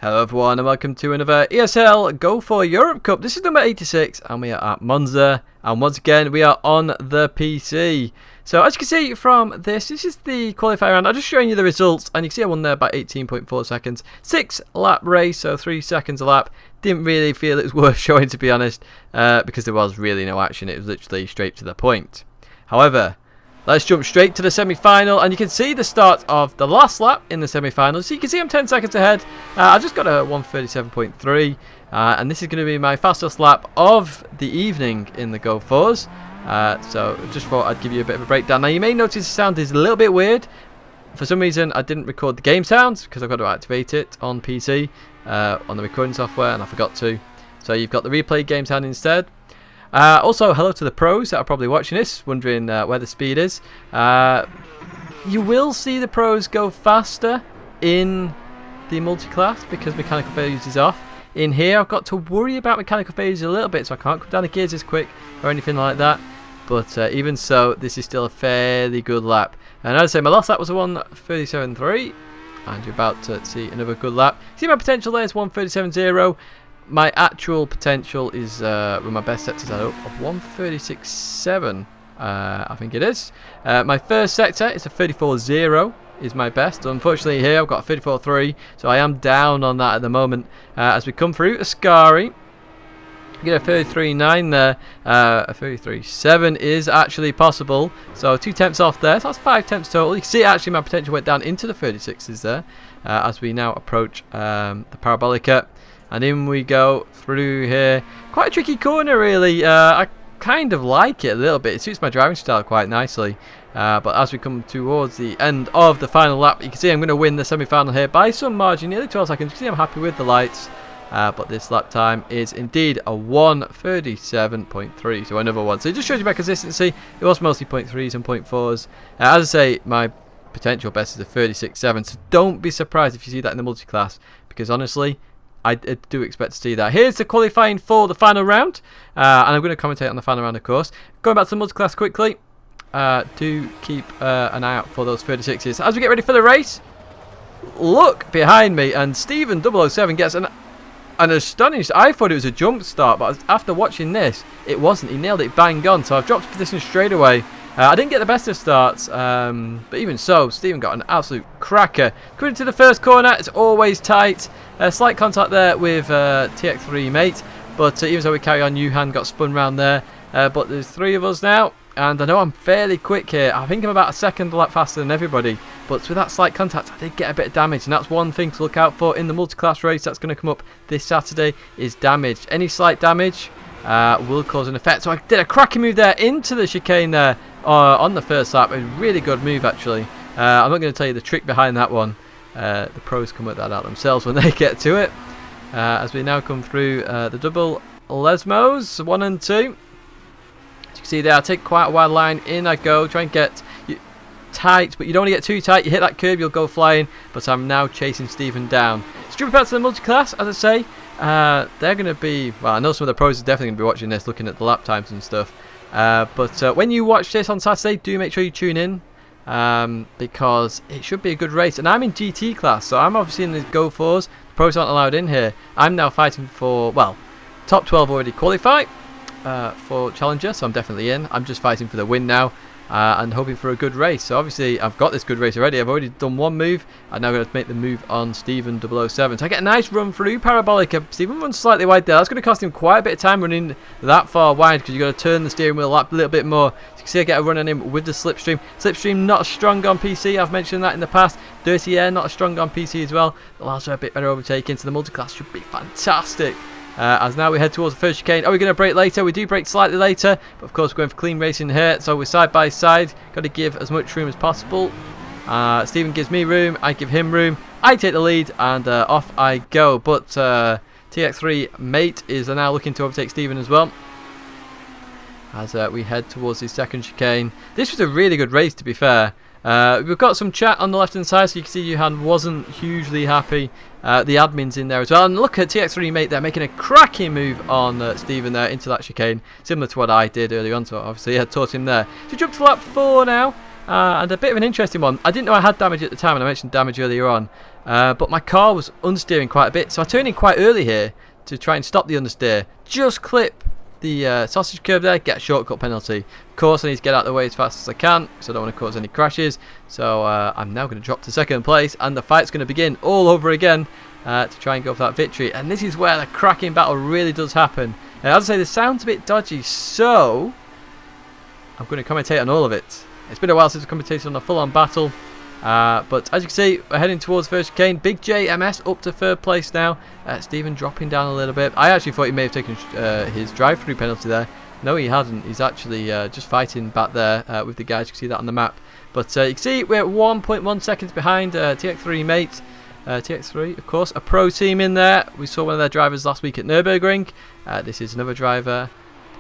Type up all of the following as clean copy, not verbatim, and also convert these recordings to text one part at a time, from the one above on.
Hello everyone and welcome to another ESL Go4 Europe Cup. This is number 86 and we are at Monza, and once again we are on the PC. So as you can see from this is the qualifier round. I'm just showing you the results and you can see I won there by 18.4 seconds. 6 lap race, so 3 seconds a lap. Didn't really feel it was worth showing, to be honest, because there was really no action. It was literally straight to the point. However, let's jump straight to the semi-final, and you can see the start of the last lap in the semi-final. So you can see I'm 10 seconds ahead. I just got a 1:37.3, and this is going to be my fastest lap of the evening in the Go4s. So just thought I'd give you a bit of a breakdown. Now you may notice the sound is a little bit weird. For some reason I didn't record the game sounds because I've got to activate it on PC on the recording software, and I forgot to. So you've got the replay game sound instead. Also, hello to the pros that are probably watching this, wondering where the speed is. You will see the pros go faster in the multi-class because mechanical failures is off. In here, I've got to worry about mechanical failures a little bit, so I can't come down the gears as quick or anything like that. But even so, this is still a fairly good lap. And as I say, my last lap was a 1:37.3, and you're about to see another good lap. See, my potential there is 1:37.0. My actual potential is, with my best sectors of 1:36.7, I think it is. My first sector is a 34.0, is my best. Unfortunately here I've got a 34.3, so I am down on that at the moment. As we come through Ascari, get a 33.9 there. A 33.7 is actually possible, so 2 tenths off there, so that's 5 tenths total. You can see actually my potential went down into the 36s there, as we now approach the Parabolica. And in we go through here. Quite a tricky corner, really. I kind of like it a little bit. It suits my driving style quite nicely. But as we come towards the end of the final lap, you can see I'm going to win the semi-final here by some margin, nearly 12 seconds. You can see I'm happy with the lights. But this lap time is indeed a 1:37.3, so another one. So it just shows you my consistency. It was mostly 0.3s and 0.4s. As I say, my potential best is a 36.7, so don't be surprised if you see that in the multi-class, because honestly, I do expect to see that. Here's the qualifying for the final round, and I'm going to commentate on the final round, of course. Going back to the multi-class quickly, do keep an eye out for those 36s. As we get ready for the race, look behind me, and Stephen 007 gets an astonished. I thought it was a jump start, but after watching this, it wasn't. He nailed it bang on, so I've dropped position straight away. I didn't get the best of starts, but even so, Stephen got an absolute cracker. Coming to the first corner, it's always tight. Slight contact there with TX3 mate, but even so we carry on, Yuhan got spun round there. But there's 3 of us now, and I know I'm fairly quick here. I think I'm about a second lap faster than everybody, but with that slight contact, I did get a bit of damage, and that's one thing to look out for in the multi-class race that's going to come up this Saturday, is damage. Any slight damage will cause an effect. So I did a cracking move there into the chicane there on the first lap. A really good move, actually. I'm not going to tell you the trick behind that one. The pros can work that out themselves when they get to it. As we now come through the double Lesmos, 1 and 2. As you can see there, I take quite a wide line. In I go, try and get tight, but you don't want to get too tight. You hit that curb, you'll go flying. But I'm now chasing Stephen down. So jumping back to the multi-class, as I say, they're going to be, well, I know some of the pros are definitely going to be watching this, looking at the lap times and stuff. But when you watch this on Saturday, do make sure you tune in, because it should be a good race. And I'm in GT class, so I'm obviously in the Go4s. The pros aren't allowed in here. I'm now fighting for, well, top 12 already qualify for Challenger, so I'm definitely in. I'm just fighting for the win now, and hoping for a good race. So obviously I've got this good race already. I've already done one move. I'm now going to make the move on Stephen 007. So I get a nice run through Parabolica. Stephen runs slightly wide there. That's going to cost him quite a bit of time running that far wide, because you've got to turn the steering wheel up a little bit more. So you can see I get a run on him with the slipstream. Slipstream not as strong on PC. I've mentioned that in the past. Dirty air not as strong on PC as well. Allows for a bit better overtaking. So the multi-class should be fantastic. As now we head towards the first chicane. Are we going to brake later? We do brake slightly later, but of course we're going for clean racing here, so we're side by side. Got to give as much room as possible. Stephen gives me room, I give him room, I take the lead, and off I go. But TX3 mate is now looking to overtake Stephen as well, as we head towards the second chicane. This was a really good race, to be fair. We've got some chat on the left hand side, so you can see Yuhan wasn't hugely happy. The admin's in there as well, and look at TX3 mate there making a cracking move on Stephen there into that chicane, similar to what I did earlier on, so obviously I taught him there. So we jump to lap 4 now. and a bit of an interesting one. I didn't know I had damage at the time, and I mentioned damage earlier on, but my car was understeering quite a bit, so I turned in quite early here to try and stop the understeer. Just clip the sausage curb there, get a shortcut penalty. Of course, I need to get out of the way as fast as I can, because I don't want to cause any crashes. So I'm now going to drop to second place, and the fight's going to begin all over again to try and go for that victory. And this is where the cracking battle really does happen. As I say, the sound's a bit dodgy, so I'm going to commentate on all of it. It's been a while since I've commentated on a full-on battle. But as you can see, we're heading towards first chicane. Big JMS up to third place now. Stephen dropping down a little bit. I actually thought he may have taken his drive-through penalty there. No, he hadn't. He's actually just fighting back there with the guys. You can see that on the map. But you can see we're 1.1 seconds behind TX3 mate. TX3, of course, a pro team in there. We saw one of their drivers last week at Nürburgring. This is another driver.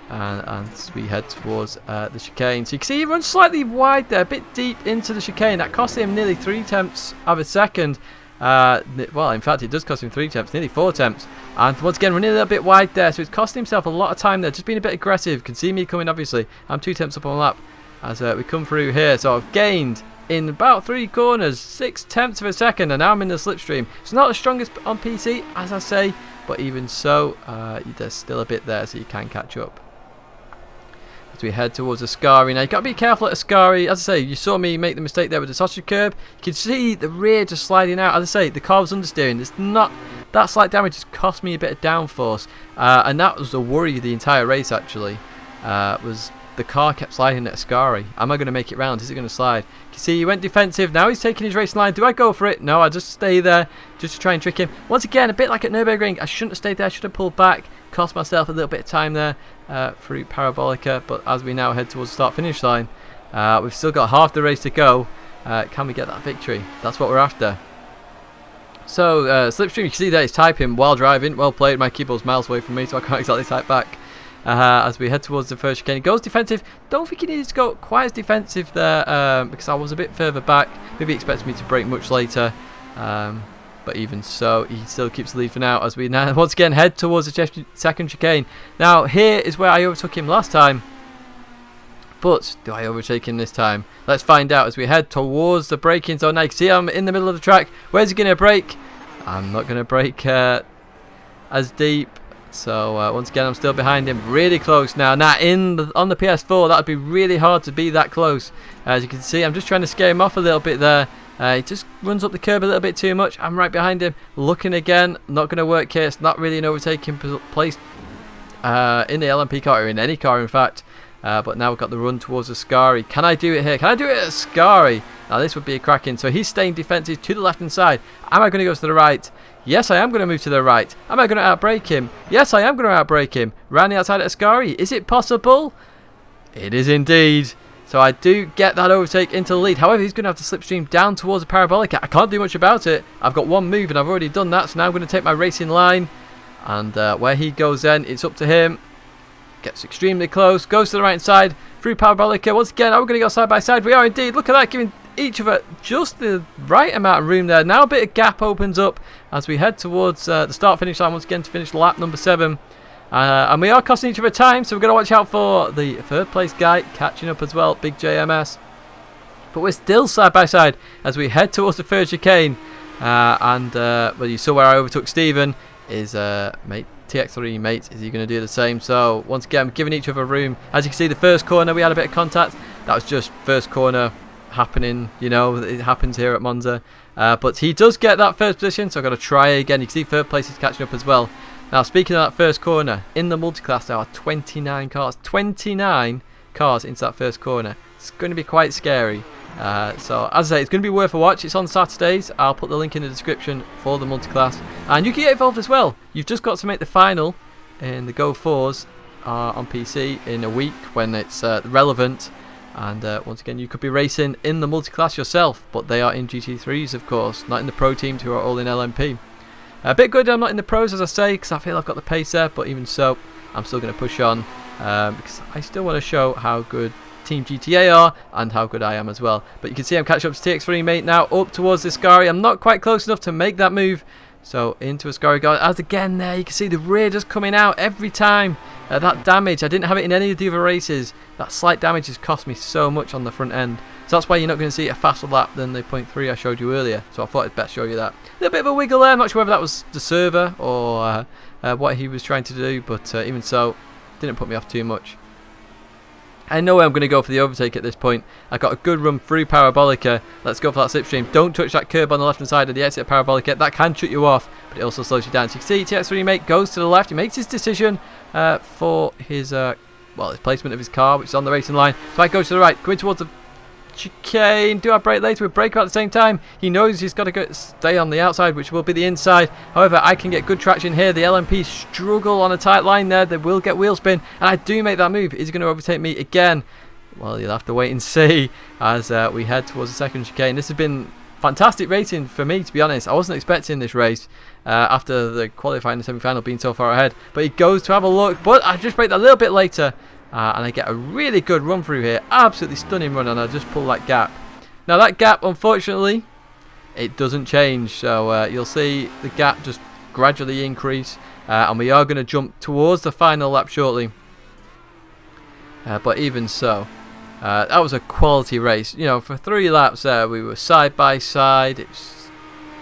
And we head towards the chicane. So you can see he runs slightly wide there, a bit deep into the chicane. That cost him nearly 3 tenths of a second. Well, in fact, it does cost him 3 tenths, nearly 4 tenths. And once again, running a little bit wide there, so he's costing himself a lot of time there. Just being a bit aggressive. You can see me coming, obviously. I'm 2 tenths up on lap as we come through here. So I've gained in about 3 corners 6 tenths of a second, and now I'm in the slipstream. It's not the strongest on PC, as I say, but even so, there's still a bit there, so you can catch up. As we head towards Ascari. Now, you've got to be careful at Ascari. As I say, you saw me make the mistake there with the sausage curb. You can see the rear just sliding out. As I say, the car was understeering. It's not... That slight damage just cost me a bit of downforce. And that was the worry of the entire race, actually. Was the car kept sliding at Ascari. Am I going to make it round? Is it going to slide? You can see he went defensive. Now he's taking his racing line. Do I go for it? No, I just stay there just to try and trick him. Once again, a bit like at Nürburgring. I shouldn't have stayed there. I should have pulled back. Cost myself a little bit of time there through Parabolica. But as we now head towards the start-finish line, we've still got half the race to go. Can we get that victory? That's what we're after. So, slipstream, you can see there he's typing while driving. Well played. My keyboard's miles away from me, so I can't exactly type back. As we head towards the first chicane, he goes defensive. Don't think he needed to go quite as defensive there because I was a bit further back. Maybe he expects me to brake much later. But even so, he still keeps the lead for now as we now once again head towards the second chicane. Now, here is where I overtook him last time. But do I overtake him this time? Let's find out as we head towards the braking zone. Now, you can see I'm in the middle of the track. Where's he going to brake? I'm not going to brake as deep. So, once again, I'm still behind him. Really close now. Now, on the PS4, that would be really hard to be that close. As you can see, I'm just trying to scare him off a little bit there. He just runs up the curb a little bit too much. I'm right behind him. Looking again. Not going to work here. It's not really an overtaking place in the LMP car, or in any car, in fact. But now we've got the run towards Ascari. Can I do it here? Can I do it at Ascari? Now, this would be a cracking. So, he's staying defensive to the left-hand side. Am I going to go to the right? Yes, I am going to move to the right. Am I going to outbrake him? Yes, I am going to outbrake him. Round the outside at Ascari. Is it possible? It is indeed. So I do get that overtake into the lead. However, he's going to have to slipstream down towards the Parabolica. I can't do much about it. I've got one move and I've already done that. So now I'm going to take my racing line. And where he goes then, it's up to him. Gets extremely close. Goes to the right side. Through Parabolica. Once again, are we going to go side by side? We are indeed. Look at that. Giving each of it just the right amount of room there. Now a bit of gap opens up as we head towards the start-finish line once again to finish lap number 7. And we are costing each other time, so we're going to watch out for the third place guy catching up as well, Big JMS. But we're still side by side as we head towards the third chicane. Well, you saw where I overtook Stephen. Is mate TX3 mate, is he going to do the same? So once again, we're giving each other room. As you can see, the first corner we had a bit of contact. That was just first corner happening, you know, it happens here at Monza. But he does get that first position, so I've got to try again. You can see third place is catching up as well. Now, speaking of that first corner, in the multi-class there are 29 cars. 29 cars into that first corner. It's going to be quite scary. So, as I say, it's going to be worth a watch. It's on Saturdays. I'll put the link in the description for the multi-class. And you can get involved as well. You've just got to make the final in the Go4s on PC in a week when it's relevant. And once again, you could be racing in the multi-class yourself. But they are in GT3s, of course. Not in the pro teams who are all in LMP. A bit good I'm not in the pros, as I say, because I feel I've got the pace there, but even so, I'm still going to push on because I still want to show how good Team GTA are and how good I am as well. But you can see I'm catching up to TX3 mate now, up towards Ascari. I'm not quite close enough to make that move So into a Scorigard, as again there, you can see the rear just coming out every time. That damage, I didn't have it in any of the other races. That slight damage has cost me so much on the front end. So that's why you're not going to see a faster lap than the 0.3 I showed you earlier. So I thought I'd best show you that. A little bit of a wiggle there, I'm not sure whether that was the server or what he was trying to do, but even so, didn't put me off too much. I know where I'm going to go for the overtake at this point. I got a good run through Parabolica. Let's go for that slipstream. Don't touch that curb on the left hand side of the exit of Parabolica. That can shut you off, but it also slows you down. So you can see TX3 mate goes to the left. He makes his decision for his his placement of his car, which is on the racing line. So I go to the right, going towards the chicane. Do I brake later? We brake at the same time. He knows he's got to stay on the outside, which will be the inside. However, I can get good traction here. The LMP struggle on a tight line there. They will get wheel spin, and I do make that move. Is he going to overtake me again? Well, you'll have to wait and see as we head towards the second chicane. This has been fantastic racing for me, to be honest. I wasn't expecting this race after the qualifying and semi-final being so far ahead. But he goes to have a look, but I just braked a little bit later. And I get a really good run through here. Absolutely stunning run, and I just pull that gap. Now that gap, unfortunately, it doesn't change. So you'll see the gap just gradually increase. And we are going to jump towards the final lap shortly. But even so, that was a quality race. You know, for 3 laps there, we were side by side. It was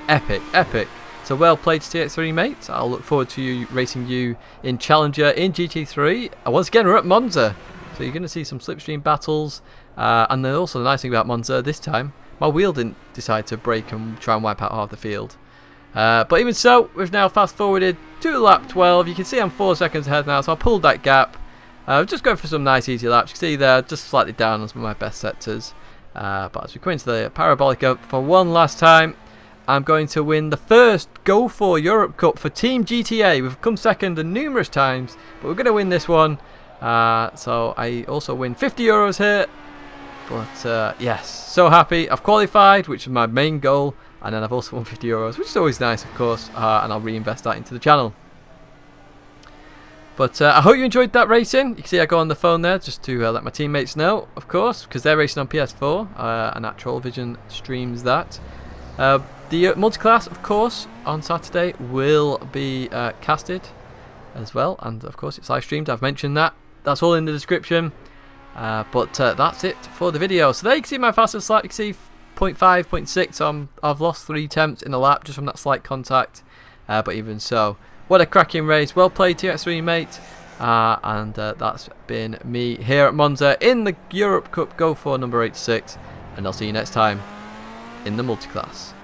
epic, epic. So well played to TX3 mate. I'll look forward to racing you in Challenger in GT3. Once again, we're at Monza, so you're going to see some slipstream battles. And then also the nice thing about Monza this time, my wheel didn't decide to brake and try and wipe out half the field. But even so, we've now fast forwarded to lap 12. You can see I'm 4 seconds ahead now, so I pulled that gap. Just going for some nice easy laps. You can see there, just slightly down on some of my best sectors. But as we come into the Parabolica for one last time, I'm going to win the first Go4 Europe Cup for Team GTA. We've come second numerous times, but we're going to win this one. So I also win €50 here. But yes, so happy. I've qualified, which is my main goal. And then I've also won €50, which is always nice, of course. And I'll reinvest that into the channel. But I hope you enjoyed that racing. You can see I go on the phone there just to let my teammates know, of course, because they're racing on PS4. And Natural Vision streams that. The multi-class, of course, on Saturday will be casted as well, and of course it's live streamed. I've mentioned that. That's all in the description. But that's it for the video. So there you can see my fastest lap. You can see 0.5, 0.6. I've lost 3 attempts in a lap just from that slight contact. But even so, what a cracking race. Well played, TX3 mate. And that's been me here at Monza in the Europe Cup Go4 number 86. And I'll see you next time in the multi-class.